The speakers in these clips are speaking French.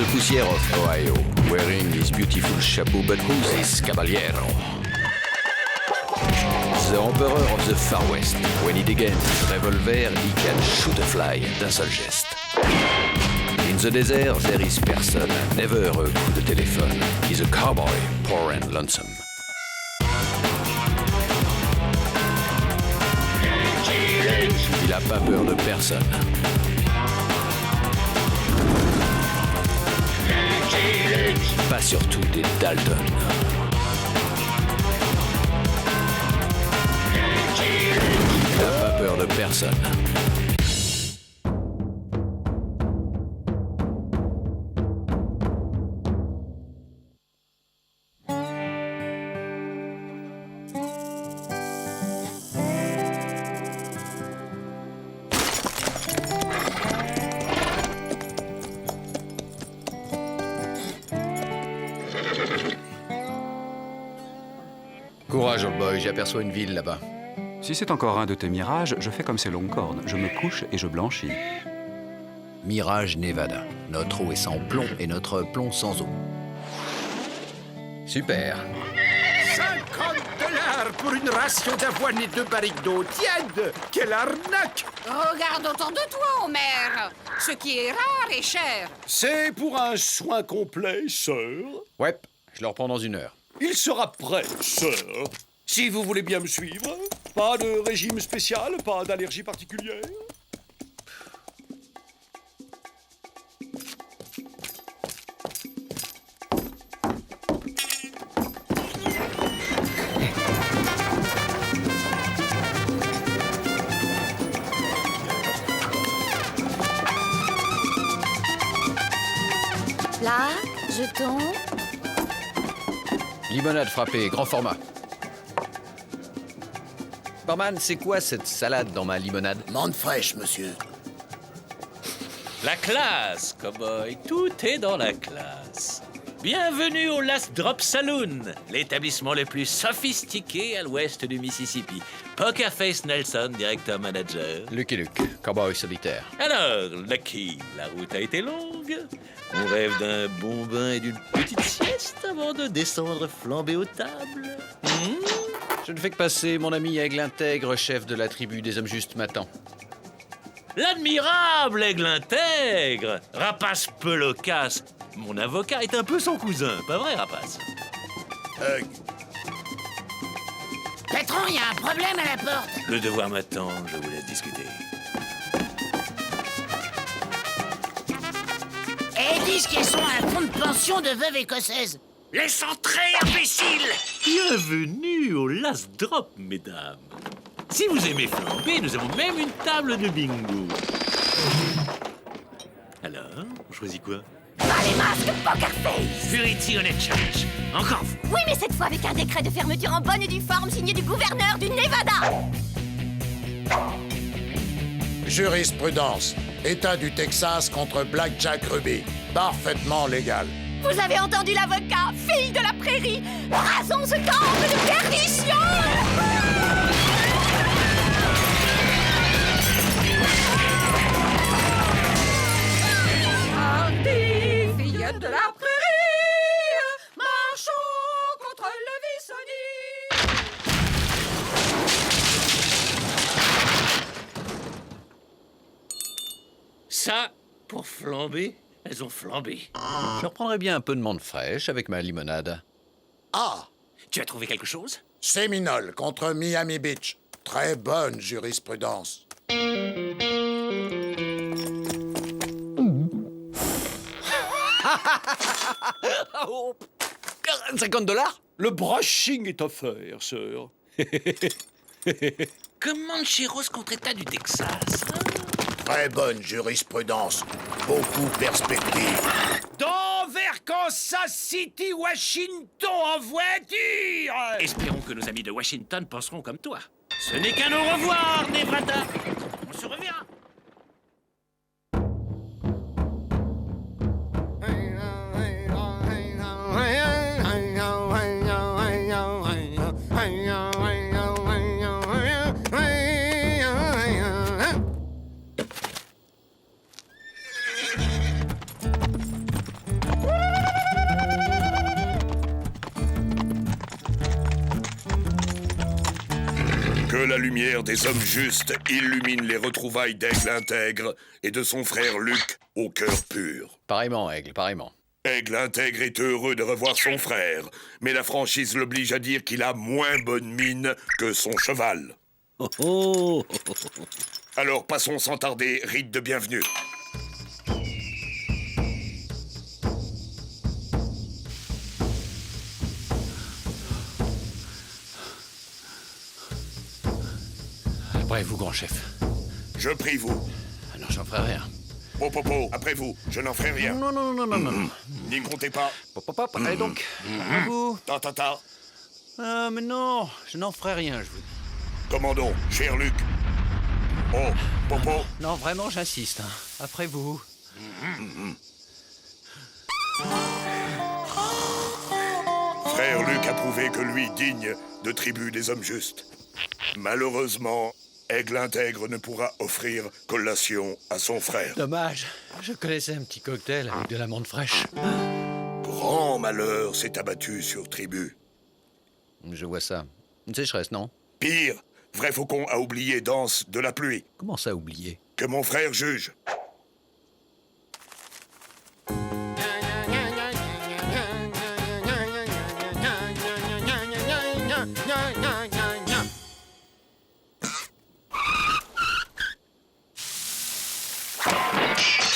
the poussière of Ohio, wearing his beautiful chapeau, but who's this caballero? The emperor of the Far West. When he degains his revolver, he can shoot a fly d'un seul geste. In the desert, there is person, never a coup de téléphone. He's a cowboy, poor and lonesome. Il a pas peur de personne. Pas surtout des Dalton. Il n'a pas peur de personne. Courage, old boy, j'aperçois une ville là-bas. Si c'est encore un de tes mirages, je fais comme ces longues cornes. Je me couche et je blanchis. Mirage, Nevada. Notre eau est sans plomb et notre plomb sans eau. Super. 50 $ pour une ration d'avoine et 2 barriques d'eau tiède. Quelle arnaque! Regarde autour de toi, Homer. Ce qui est rare et cher. C'est pour un soin complet, sœur. Ouais, je le reprends dans 1 heure. Il sera prêt, sœur. Si vous voulez bien me suivre. Pas de régime spécial, pas d'allergie particulière. Là, jetons. Limonade frappée, grand format. Barman, c'est quoi cette salade dans ma limonade? Menthe fraîche, monsieur. La classe, cowboy, tout est dans la classe. Bienvenue au Last Drop Saloon, l'établissement le plus sophistiqué à l'ouest du Mississippi. Poker Face Nelson, directeur manager. Lucky Luke, cowboy solitaire. Alors, Lucky, la route a été longue. On rêve d'un bon bain et d'une petite sieste avant de descendre flamber aux tables. Je ne fais que passer, mon ami Aigle Intègre, chef de la tribu des hommes justes, m'attend. L'admirable Aigle Intègre, Rapace peu loquace. Mon avocat est un peu son cousin, pas vrai, Rapace? Patron, il y a un problème à la porte. Le devoir m'attend, je vous laisse discuter. Et disent qu'ils sont un fonds de pension de veuve écossaise. Laisse entrer, imbécile! Bienvenue au Last Drop, mesdames. Si vous aimez flamber, nous avons même une table de bingo. Alors, on choisit quoi? Dans les masques, Poker Face. Purity Honnête Challenge. Encore vous. Oui, mais cette fois avec un décret de fermeture en bonne et due forme signé du gouverneur du Nevada. Jurisprudence. État du Texas contre Blackjack Ruby. Parfaitement légal. Vous avez entendu l'avocat, fille de la prairie. Rasons ce temple de perdition. Parti, fillettes de la prairie, marchons contre le Vissonnier. Ça, pour flamber, elles ont flambé. Je reprendrai bien un peu de menthe fraîche avec ma limonade. Ah, Tu as trouvé quelque chose? Séminole contre Miami Beach. Très bonne jurisprudence. 50 $? Le brushing est offert, sœur. Comancheros contre État du Texas. Hein? Très bonne jurisprudence. Beaucoup perspective. Vers Kansas City, Washington, en voiture! Espérons que nos amis de Washington penseront comme toi. Ce n'est qu'un au revoir, Nevada. On se reverra. la lumière des hommes justes illumine les retrouvailles d'Aigle intègre et de son frère Luc au cœur pur. Pareillement, Aigle, pareillement. Aigle intègre est heureux de revoir son frère, mais la franchise l'oblige à dire qu'il a moins bonne mine que son cheval. Oh oh. Alors passons sans tarder, rite de bienvenue. Après vous, grand chef. Je prie vous. Ah non, j'en ferai rien. Popopo, après vous, je n'en ferai rien. Non. N'y comptez pas. Hop, hop, hop, allez donc. À vous. Ta. Ah, mais non, je n'en ferai rien, je vous dis. Commandons, cher Luc. Oh, Popo. Non, vraiment, j'insiste. Hein. Après vous. Frère Luc a prouvé que lui, digne de tribu des hommes justes. Malheureusement, Aigle intègre ne pourra offrir collation à son frère. Dommage, je connaissais un petit cocktail avec de l'amande fraîche. Grand malheur s'est abattu sur tribu. Je vois ça. Une sécheresse, non? Pire, Vrai Faucon a oublié Danse de la pluie. Comment ça, oublier? Que mon frère juge.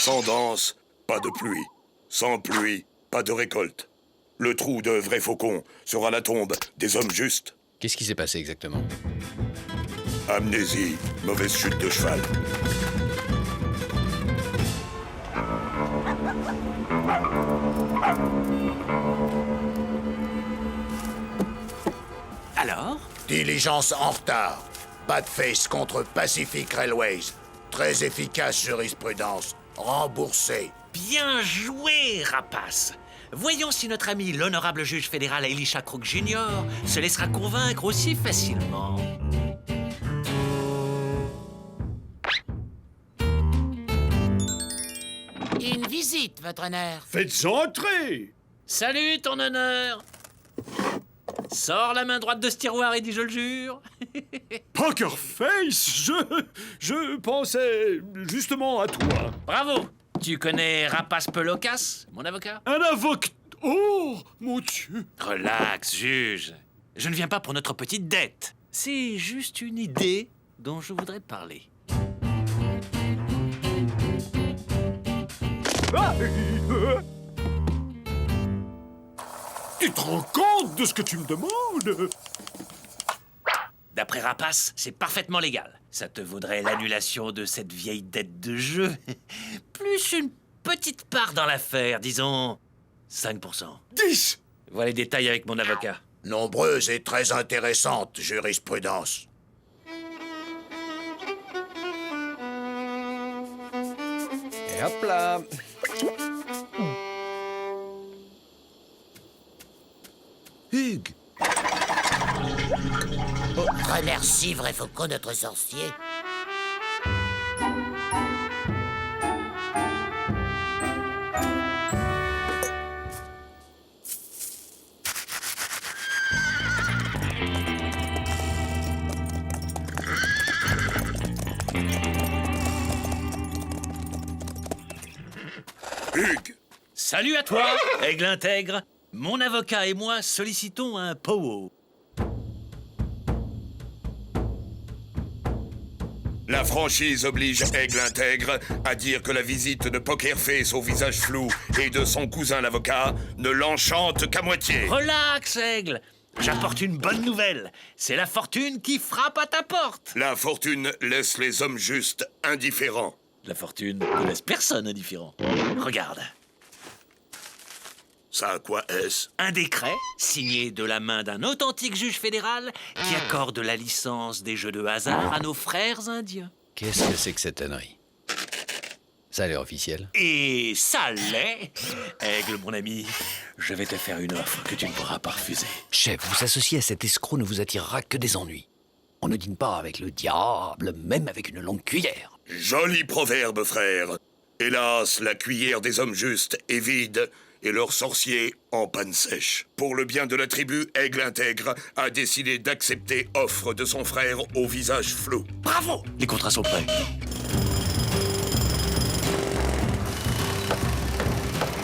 Sans danse, pas de pluie. Sans pluie, pas de récolte. Le trou de Vrai Faucon sera la tombe des hommes justes. Qu'est-ce qui s'est passé exactement? Amnésie, mauvaise chute de cheval. Alors? Diligence en retard. Badface contre Pacific Railways. Très efficace jurisprudence. Remboursé. Bien joué, rapace. Voyons si notre ami l'honorable juge fédéral Elisha Crook Jr. se laissera convaincre aussi facilement. Une visite, votre honneur. Faites entrer. Salut, ton honneur. Sors la main droite de ce tiroir et dis je le jure. Poker Face, je pensais justement à toi. Bravo. Tu connais Rapace Pelocas, mon avocat? Un avocat. Oh, mon Dieu. Relax, juge. Je ne viens pas pour notre petite dette. C'est juste une idée dont je voudrais te parler. Tu te rends compte de ce que tu me demandes? D'après Rapace, c'est parfaitement légal. Ça te vaudrait l'annulation de cette vieille dette de jeu. Plus une petite part dans l'affaire, disons 5%. 10. Voilà les détails avec mon avocat. Nombreuse et très intéressante jurisprudence. Et hop là. Hugues. Oh, remercie Vrai Faucon, notre sorcier. Hugues. Salut à toi, Aigle intègre. Mon avocat et moi sollicitons un powo. La franchise oblige Aigle intègre à dire que la visite de Pokerface au visage flou et de son cousin l'avocat ne l'enchante qu'à moitié. Relax, Aigle. J'apporte une bonne nouvelle. C'est la fortune qui frappe à ta porte. La fortune laisse les hommes justes indifférents. La fortune ne laisse personne indifférent. Regarde. Ça à quoi est-ce? Un décret signé de la main d'un authentique juge fédéral qui accorde la licence des jeux de hasard à nos frères indiens. Qu'est-ce que c'est que cette ânerie? Ça a l'air officiel. Et ça l'est. Aigle, mon ami, je vais te faire une offre que tu ne pourras pas refuser. Chef, vous associer à cet escroc ne vous attirera que des ennuis. On ne dîne pas avec le diable, même avec une longue cuillère. Joli proverbe, frère. Hélas, la cuillère des hommes justes est vide et leurs sorciers en panne sèche. Pour le bien de la tribu, Aigle Intègre a décidé d'accepter offre de son frère au visage flou. Bravo! Les contrats sont prêts.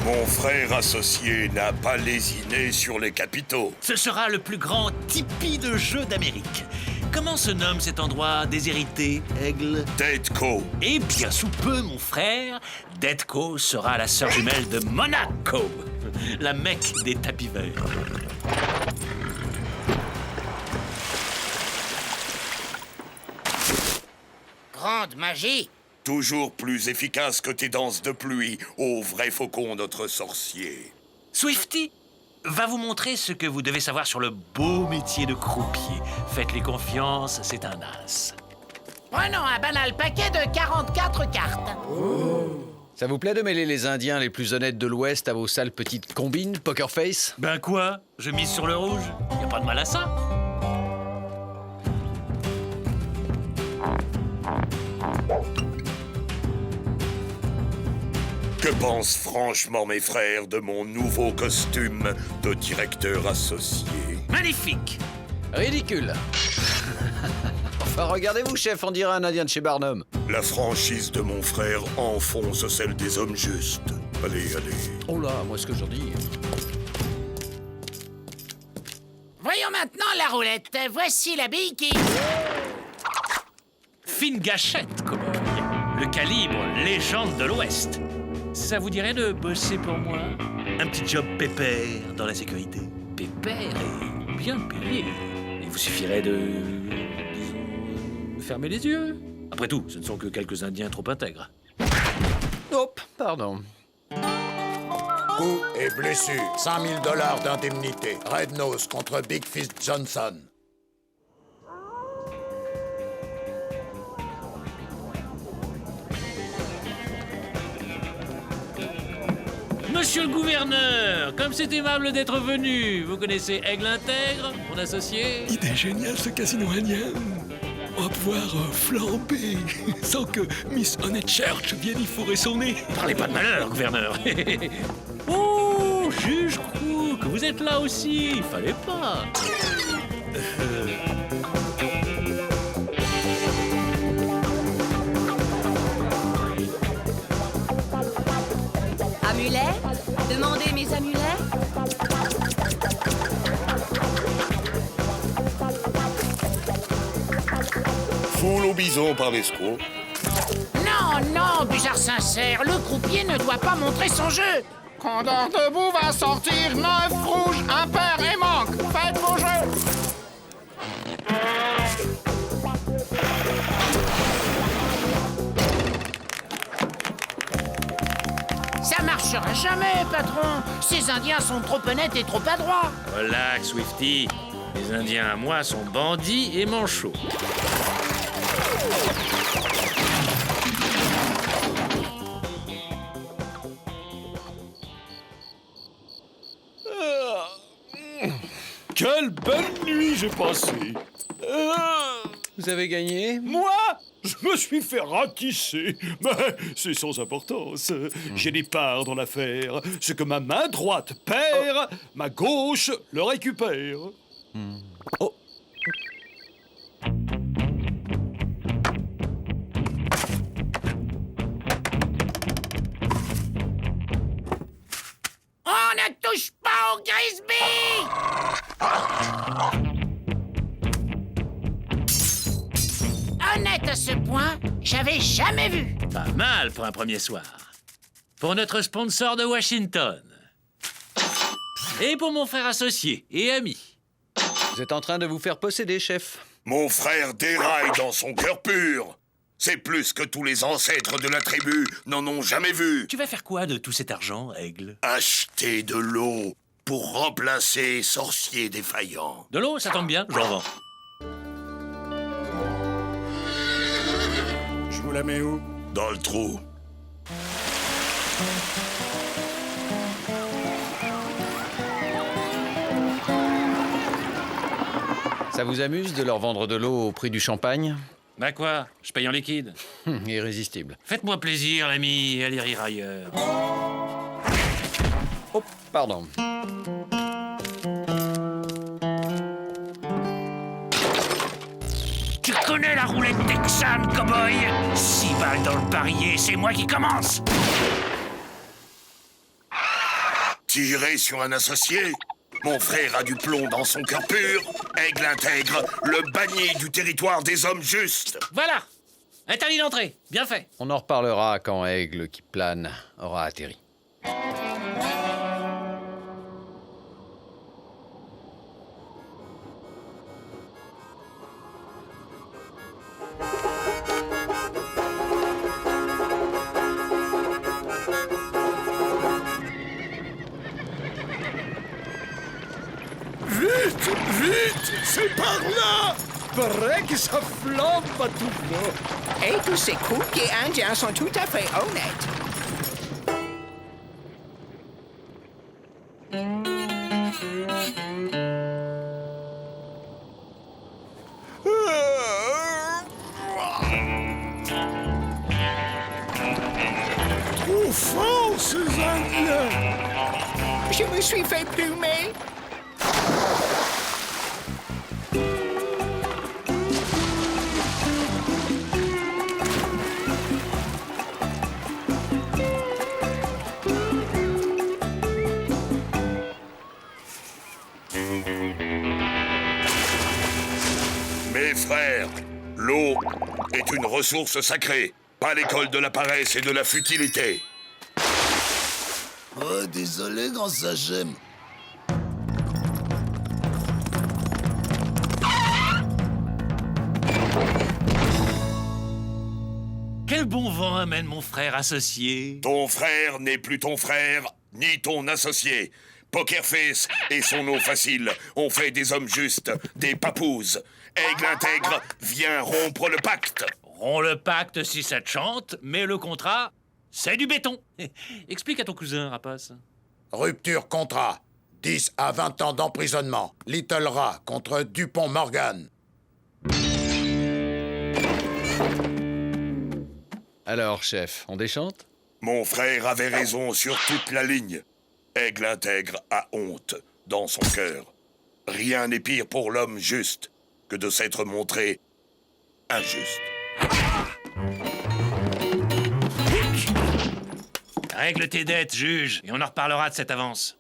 Mon frère associé n'a pas lésiné sur les capitaux. Ce sera le plus grand tipi de jeu d'Amérique. Comment se nomme cet endroit déshérité, Aigle? Detco. Eh bien, sous peu, mon frère, Detco sera la sœur jumelle de Monaco, la Mecque des tapis verts. Grande magie. Toujours plus efficace que tes danses de pluie, ô vrai faucon, notre sorcier. Swifty va vous montrer ce que vous devez savoir sur le beau métier de croupier. Faites-lui confiance, c'est un as. Prenons un banal paquet de 44 cartes. Ça vous plaît de mêler les Indiens les plus honnêtes de l'Ouest à vos sales petites combines, Poker Face? Ben quoi? Je mise sur le rouge. Y a pas de mal à ça. Que pensent franchement mes frères de mon nouveau costume de directeur associé? Magnifique! Ridicule. Enfin, regardez-vous, chef, on dirait un Indien de chez Barnum. La franchise de mon frère enfonce celle des hommes justes. Allez, allez. Oh là, moi ce que j'en dis... Voyons maintenant la roulette. Voici la bille qui... Fine gâchette, cow-boy. Le calibre légende de l'Ouest. Ça vous dirait de bosser pour moi? Un petit job pépère dans la sécurité. Pépère et bien payé. Il vous suffirait de... disons... fermer les yeux. Après tout, ce ne sont que quelques Indiens trop intègres. Hop, pardon. Coup et blessure. 100 000 $ d'indemnité. Red Nose contre Big Fist Johnson. Monsieur le gouverneur, comme c'est aimable d'être venu. Vous connaissez Aigle Intègre, mon associé? Idée géniale ce casino indien. On va pouvoir flamber sans que Miss Honeychurch vienne y fourrer son nez. Parlez pas de malheur, gouverneur. Oh, juge Crook, vous êtes là aussi. Fallait pas. Amulets? Demandez mes amulets? Foule au bison par l'escroc. Non, non, Buzard sincère, le croupier ne doit pas montrer son jeu. Condor debout va sortir 9 rouges, impair et manque. Faites vos jeux. Ça marchera jamais, patron. Ces Indiens sont trop honnêtes et trop adroits. Relax, Swifty. Les Indiens à moi sont bandits et manchots. Quelle belle nuit j'ai passée. Vous avez gagné? Moi, je me suis fait ratisser. Mais c'est sans importance. J'ai des parts dans l'affaire. Ce que ma main droite perd, ma gauche le récupère. Oh. On ne touche pas au Grisby! Honnête à ce point, j'avais jamais vu. Pas mal pour un premier soir. Pour notre sponsor de Washington. Et pour mon frère associé et ami. Vous êtes en train de vous faire posséder, chef. Mon frère déraille dans son cœur pur. C'est plus que tous les ancêtres de la tribu n'en ont jamais vu. Tu vas faire quoi de tout cet argent, Aigle? Acheter de l'eau pour remplacer sorcier défaillant. De l'eau, ça tombe bien, j'en vends. Je vous la mets où? Dans le trou. Ça vous amuse de leur vendre de l'eau au prix du champagne? Bah quoi? Je paye en liquide. Irrésistible. Faites-moi plaisir, l'ami, et allez rire ailleurs. Oh, pardon. Tu connais la roulette texane, cowboy? 6 balles dans le barillet, c'est moi qui commence. Tirer sur un associé? Mon frère a du plomb dans son cœur pur. Aigle intègre, le banni du territoire des hommes justes. Voilà. Interdit d'entrer. Bien fait. On en reparlera quand Aigle qui plane aura atterri. Vite, vite, c'est par là! Paraît que ça flambe à tout va. Et tous ces cookies indiens sont tout à fait honnêtes. Trop fort, ces Indiens! Je me suis fait plumer. Mes frères, l'eau est une ressource sacrée, pas l'école de la paresse et de la futilité. Oh, désolé, grand Sachem. Quel bon vent amène mon frère associé. Ton frère n'est plus ton frère, ni ton associé. Pokerface et son eau facile ont fait des hommes justes, des papouses. Aigle intègre vient rompre le pacte. Romps le pacte si ça te chante, mais le contrat, c'est du béton. Explique à ton cousin, rapace. Rupture contrat. 10 à 20 ans d'emprisonnement. Little Rat contre Dupont Morgan. Alors, chef, on déchante? Mon frère avait raison sur toute la ligne. Aigle intègre a honte dans son cœur. Rien n'est pire pour l'homme juste que de s'être montré injuste. Règle tes dettes, juge, et on en reparlera de cette avance.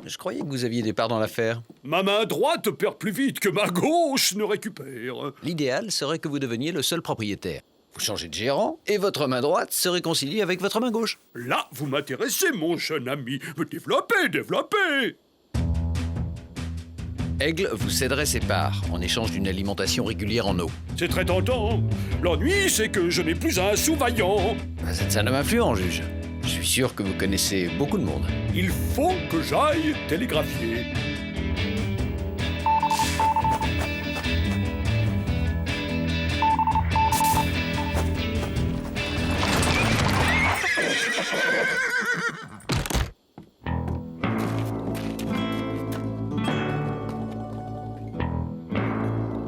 Je croyais que vous aviez des parts dans l'affaire. Ma main droite perd plus vite que ma gauche ne récupère. L'idéal serait que vous deveniez le seul propriétaire. Vous changez de gérant et votre main droite se réconcilie avec votre main gauche. Là, vous m'intéressez, mon jeune ami. Développez, développez. Aigle vous céderait ses parts en échange d'une alimentation régulière en eau. C'est très tentant. L'ennui, c'est que je n'ai plus un sou vaillant. Vous êtes un homme influent, juge. Je suis sûr que vous connaissez beaucoup de monde. Il faut que j'aille télégraphier.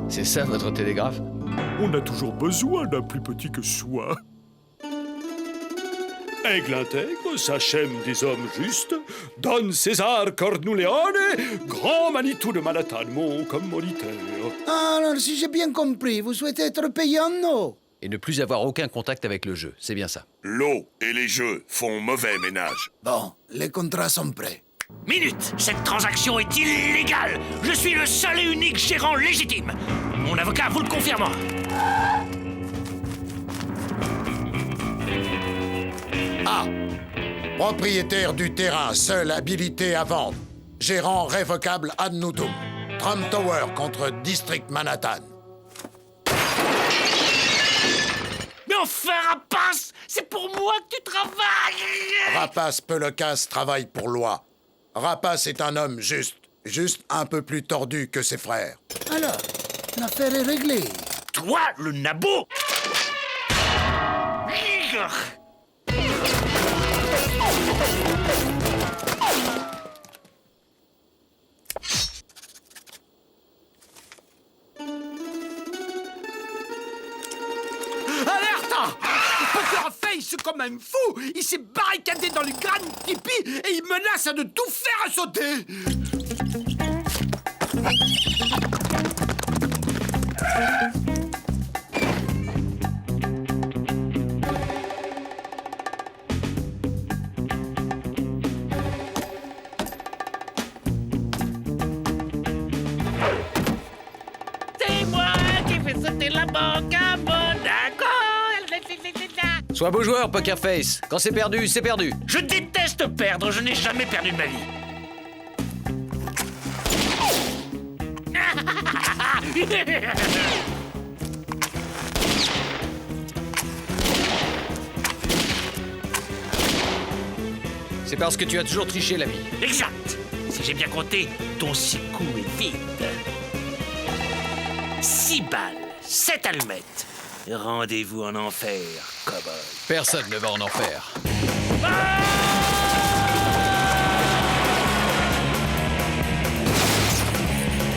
C'est ça votre télégraphe? On a toujours besoin d'un plus petit que soi. Aigle intègre, Sachem des hommes justes, Don César Cornuleone, grand Manitou de Manhattan, mon commoditaire. Alors, si j'ai bien compris, vous souhaitez être payé en eau? Et ne plus avoir aucun contact avec le jeu, c'est bien ça. L'eau et les jeux font mauvais ménage. Bon, les contrats sont prêts. Minute! Cette transaction est illégale! Je suis le seul et unique gérant légitime! Mon avocat vous le confirmera. A. Propriétaire du terrain, seul habilité à vendre. Gérant révocable ad nutum. Trump Tower contre District Manhattan. Mais enfin, Rapace! C'est pour moi que tu travailles! Rapace Pelocasse travaille pour loi. Rapace est un homme juste. Juste un peu plus tordu que ses frères. Alors, l'affaire est réglée. Toi, le nabot! Alerte! Poker Face comme un fou. Il s'est barricadé dans le Grand Tipi et il menace de tout faire sauter. C'est moi qui fais sauter la banque à Monaco. Sois beau joueur, Poker Face. Quand c'est perdu, c'est perdu. Je déteste perdre, je n'ai jamais perdu de ma vie. C'est parce que tu as toujours triché, l'ami. Exact. Si j'ai bien compté, ton 6 coups est vide. 6 balles, 7 allumettes. Rendez-vous en enfer, cowboy. Personne ne va en enfer.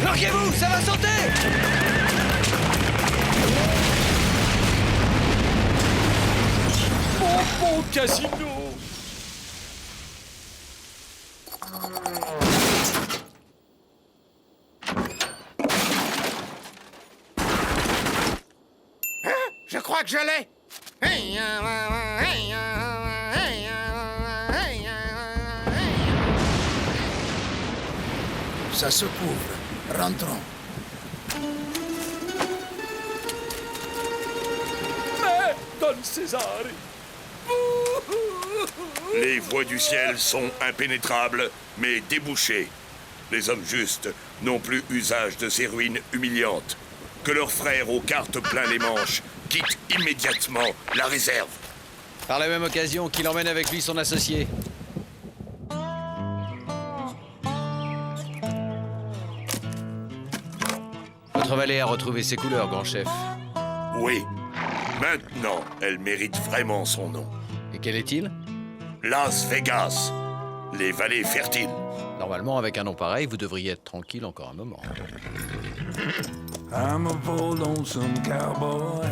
Larguez-vous, ça va sauter! Bon casino. Je crois que je l'ai. Ça se couvre. Rentrons. Mais, Don César. Les voies du ciel sont impénétrables, mais débouchées. Les hommes justes n'ont plus usage de ces ruines humiliantes. Que leurs frères aux cartes plein les manches quittent immédiatement la réserve. Par la même occasion, qu'il emmène avec lui son associé. Votre valet a retrouvé ses couleurs, grand chef. Oui. Maintenant, elle mérite vraiment son nom. Et quel est-il? Las Vegas. Les vallées fertiles. Normalement, avec un nom pareil, vous devriez être tranquille encore un moment. I'm a bold lonesome cowboy.